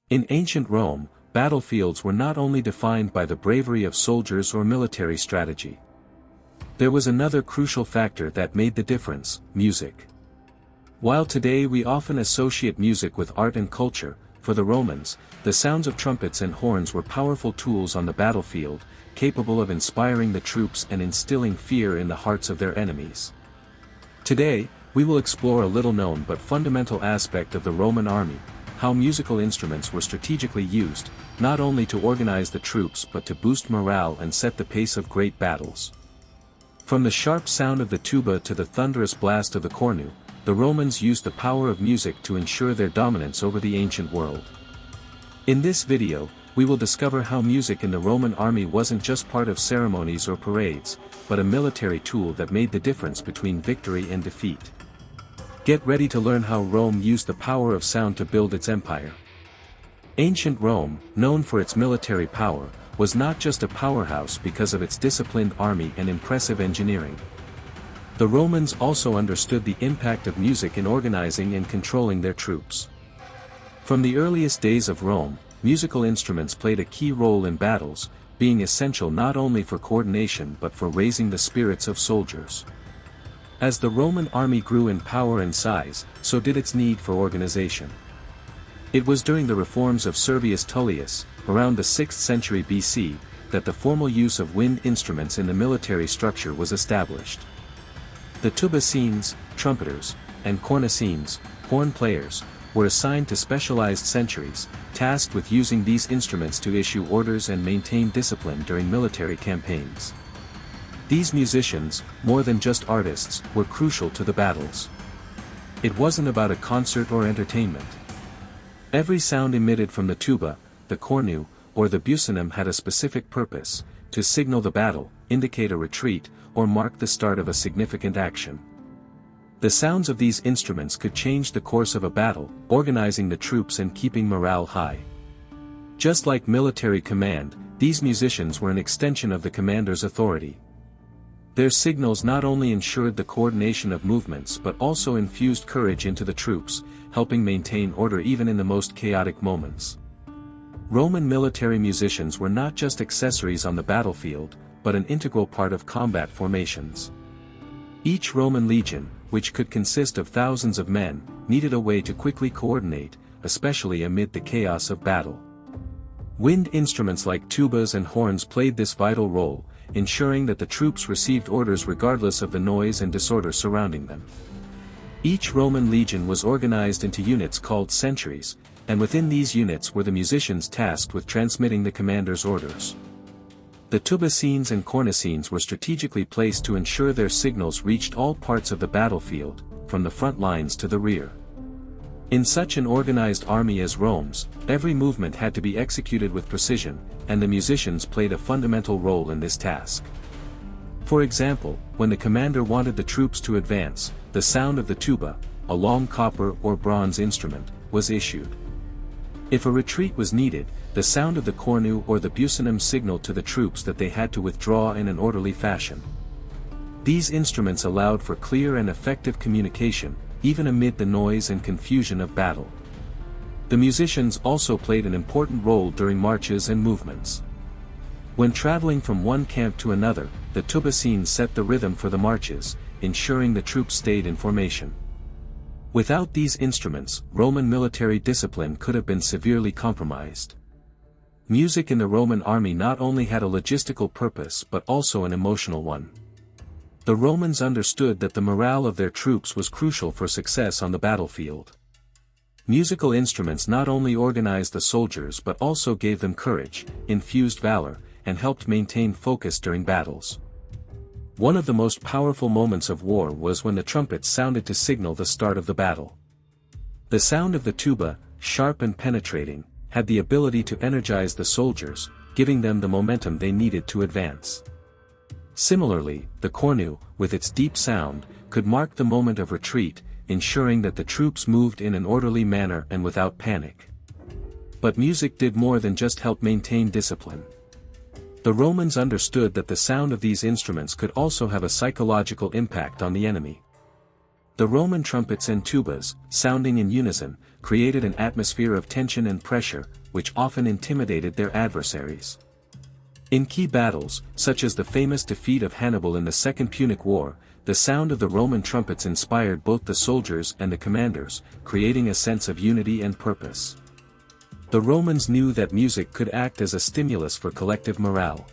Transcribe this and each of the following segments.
In ancient Rome, battlefields were not only defined by the bravery of soldiers or military strategy. There was another crucial factor that made the difference: music. While today we often associate music with art and culture, for the Romans, the sounds of trumpets and horns were powerful tools on the battlefield, capable of inspiring the troops and instilling fear in the hearts of their enemies. Today, we will explore a little-known but fundamental aspect of the Roman army: how musical instruments were strategically used, not only to organize the troops but to boost morale and set the pace of great battles. From the sharp sound of the tuba to the thunderous blast of the cornu, the Romans used the power of music to ensure their dominance over the ancient world. In this video, we will discover how music in the Roman army wasn't just part of ceremonies or parades, but a military tool that made the difference between victory and defeat. Get ready to learn how Rome used the power of sound to build its empire. Ancient Rome, known for its military power, was not just a powerhouse because of its disciplined army and impressive engineering. The Romans also understood the impact of music in organizing and controlling their troops. From the earliest days of Rome, musical instruments played a key role in battles, being essential not only for coordination but for raising the spirits of soldiers. As the Roman army grew in power and size, so did its need for organization. It was during the reforms of Servius Tullius, around the 6th century BC, that the formal use of wind instruments in the military structure was established. The tubacines, trumpeters, and cornicines, horn players, were assigned to specialized centuries, tasked with using these instruments to issue orders and maintain discipline during military campaigns. These musicians, more than just artists, were crucial to the battles. It wasn't about a concert or entertainment. Every sound emitted from the tuba, the cornu, or the bucinum had a specific purpose: to signal the battle, indicate a retreat, or mark the start of a significant action. The sounds of these instruments could change the course of a battle, organizing the troops and keeping morale high. Just like military command, these musicians were an extension of the commander's authority. Their signals not only ensured the coordination of movements but also infused courage into the troops, helping maintain order even in the most chaotic moments. Roman military musicians were not just accessories on the battlefield, but an integral part of combat formations. Each Roman legion, which could consist of thousands of men, needed a way to quickly coordinate, especially amid the chaos of battle. Wind instruments like tubas and horns played this vital role, ensuring that the troops received orders regardless of the noise and disorder surrounding them. Each Roman legion was organized into units called centuries, and within these units were the musicians tasked with transmitting the commander's orders. The tubacines and cornicines were strategically placed to ensure their signals reached all parts of the battlefield, from the front lines to the rear. In such an organized army as Rome's, every movement had to be executed with precision, and the musicians played a fundamental role in this task. For example, when the commander wanted the troops to advance, the sound of the tuba, a long copper or bronze instrument, was issued. If a retreat was needed, the sound of the cornu or the bucinum signaled to the troops that they had to withdraw in an orderly fashion. These instruments allowed for clear and effective communication, even amid the noise and confusion of battle. The musicians also played an important role during marches and movements. When traveling from one camp to another, the tubacines set the rhythm for the marches, ensuring the troops stayed in formation. Without these instruments, Roman military discipline could have been severely compromised. Music in the Roman army not only had a logistical purpose but also an emotional one. The Romans understood that the morale of their troops was crucial for success on the battlefield. Musical instruments not only organized the soldiers but also gave them courage, infused valor, and helped maintain focus during battles. One of the most powerful moments of war was when the trumpets sounded to signal the start of the battle. The sound of the tuba, sharp and penetrating, had the ability to energize the soldiers, giving them the momentum they needed to advance. Similarly, the cornu, with its deep sound, could mark the moment of retreat, ensuring that the troops moved in an orderly manner and without panic. But music did more than just help maintain discipline. The Romans understood that the sound of these instruments could also have a psychological impact on the enemy. The Roman trumpets and tubas, sounding in unison, created an atmosphere of tension and pressure, which often intimidated their adversaries. In key battles, such as the famous defeat of Hannibal in the Second Punic War, the sound of the Roman trumpets inspired both the soldiers and the commanders, creating a sense of unity and purpose. The Romans knew that music could act as a stimulus for collective morale.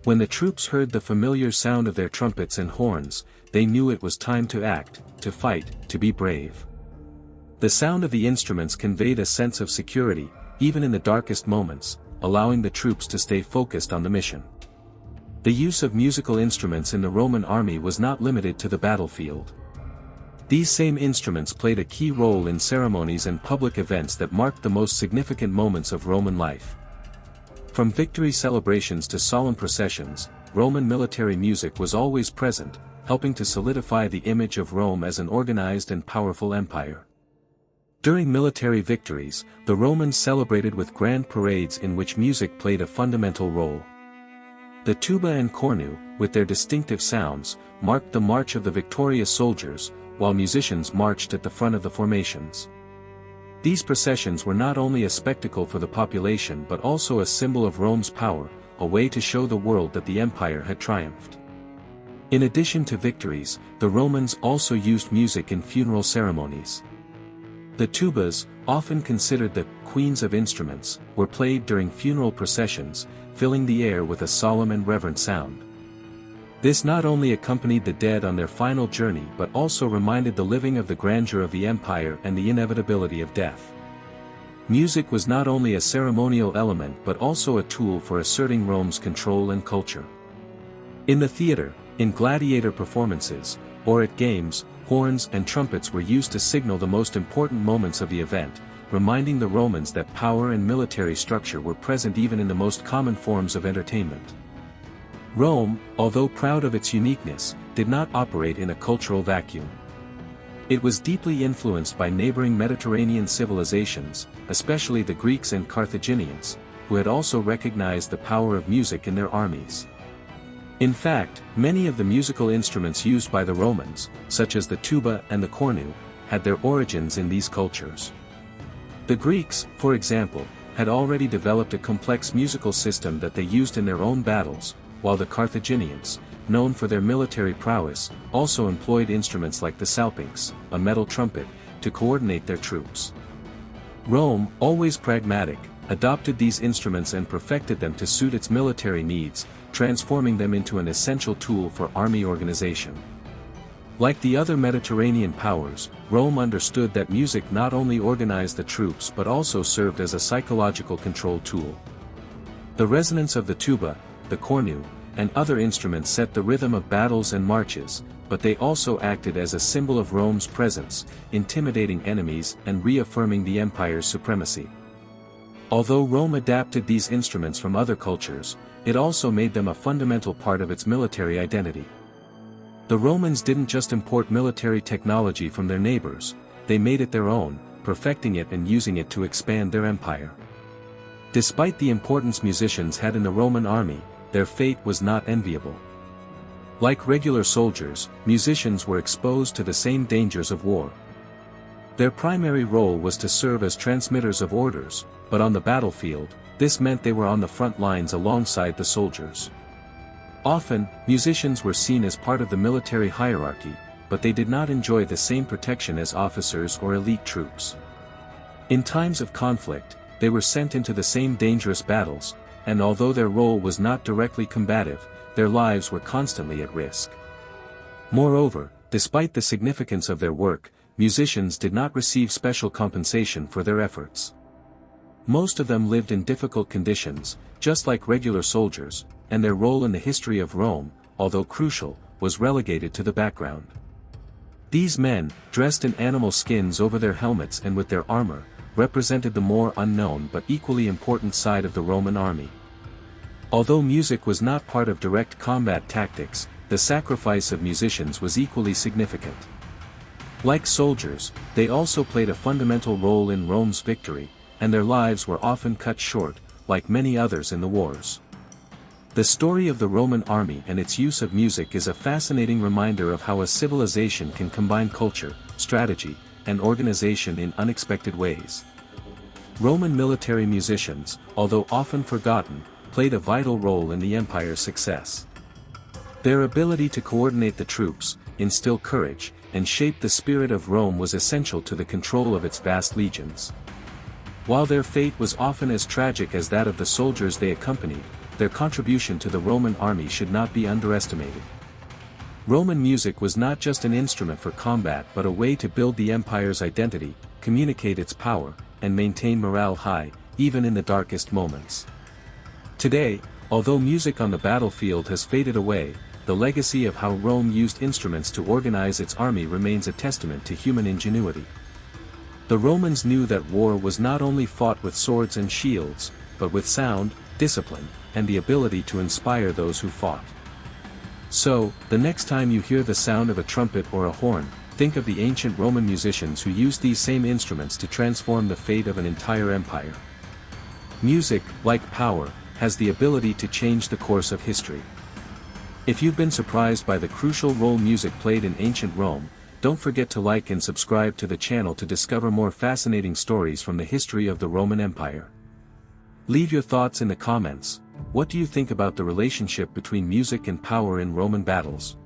When the troops heard the familiar sound of their trumpets and horns, they knew it was time to act, to fight, to be brave. The sound of the instruments conveyed a sense of security, even in the darkest moments, allowing the troops to stay focused on the mission. The use of musical instruments in the Roman army was not limited to the battlefield. These same instruments played a key role in ceremonies and public events that marked the most significant moments of Roman life. From victory celebrations to solemn processions, Roman military music was always present, helping to solidify the image of Rome as an organized and powerful empire. During military victories, the Romans celebrated with grand parades in which music played a fundamental role. The tuba and cornu, with their distinctive sounds, marked the march of the victorious soldiers, while musicians marched at the front of the formations. These processions were not only a spectacle for the population but also a symbol of Rome's power, a way to show the world that the empire had triumphed. In addition to victories, the Romans also used music in funeral ceremonies. The tubas, often considered the queens of instruments, were played during funeral processions, filling the air with a solemn and reverent sound. This not only accompanied the dead on their final journey but also reminded the living of the grandeur of the empire and the inevitability of death. Music was not only a ceremonial element but also a tool for asserting Rome's control and culture. In the theater, in gladiator performances, or at games, horns and trumpets were used to signal the most important moments of the event, reminding the Romans that power and military structure were present even in the most common forms of entertainment. Rome, although proud of its uniqueness, did not operate in a cultural vacuum. It was deeply influenced by neighboring Mediterranean civilizations, especially the Greeks and Carthaginians, who had also recognized the power of music in their armies. In fact, many of the musical instruments used by the Romans, such as the tuba and the cornu, had their origins in these cultures. The Greeks, for example, had already developed a complex musical system that they used in their own battles, while the Carthaginians, known for their military prowess, also employed instruments like the salpinx, a metal trumpet, to coordinate their troops. Rome, always pragmatic, adopted these instruments and perfected them to suit its military needs, transforming them into an essential tool for army organization. Like the other Mediterranean powers, Rome understood that music not only organized the troops but also served as a psychological control tool. The resonance of the tuba, the cornu, and other instruments set the rhythm of battles and marches, but they also acted as a symbol of Rome's presence, intimidating enemies and reaffirming the empire's supremacy. Although Rome adapted these instruments from other cultures, it also made them a fundamental part of its military identity. The Romans didn't just import military technology from their neighbors, they made it their own, perfecting it and using it to expand their empire. Despite the importance musicians had in the Roman army, their fate was not enviable. Like regular soldiers, musicians were exposed to the same dangers of war. Their primary role was to serve as transmitters of orders, but on the battlefield, this meant they were on the front lines alongside the soldiers. Often, musicians were seen as part of the military hierarchy, but they did not enjoy the same protection as officers or elite troops. In times of conflict, they were sent into the same dangerous battles, and although their role was not directly combative, their lives were constantly at risk. Moreover, despite the significance of their work, musicians did not receive special compensation for their efforts. Most of them lived in difficult conditions, just like regular soldiers, and their role in the history of Rome, although crucial, was relegated to the background. These men, dressed in animal skins over their helmets and with their armor, represented the more unknown but equally important side of the Roman army. Although music was not part of direct combat tactics, the sacrifice of musicians was equally significant. Like soldiers, they also played a fundamental role in Rome's victory, and their lives were often cut short, like many others in the wars. The story of the Roman army and its use of music is a fascinating reminder of how a civilization can combine culture, strategy, and organization in unexpected ways. Roman military musicians, although often forgotten, played a vital role in the empire's success. Their ability to coordinate the troops, instill courage, and shape the spirit of Rome was essential to the control of its vast legions. While their fate was often as tragic as that of the soldiers they accompanied, their contribution to the Roman army should not be underestimated. Roman music was not just an instrument for combat but a way to build the empire's identity, communicate its power, and maintain morale high, even in the darkest moments. Today, although music on the battlefield has faded away, the legacy of how Rome used instruments to organize its army remains a testament to human ingenuity. The Romans knew that war was not only fought with swords and shields, but with sound, discipline, and the ability to inspire those who fought. So, the next time you hear the sound of a trumpet or a horn, think of the ancient Roman musicians who used these same instruments to transform the fate of an entire empire. Music, like power, has the ability to change the course of history. If you've been surprised by the crucial role music played in ancient Rome, don't forget to like and subscribe to the channel to discover more fascinating stories from the history of the Roman Empire. Leave your thoughts in the comments. What do you think about the relationship between music and power in Roman battles?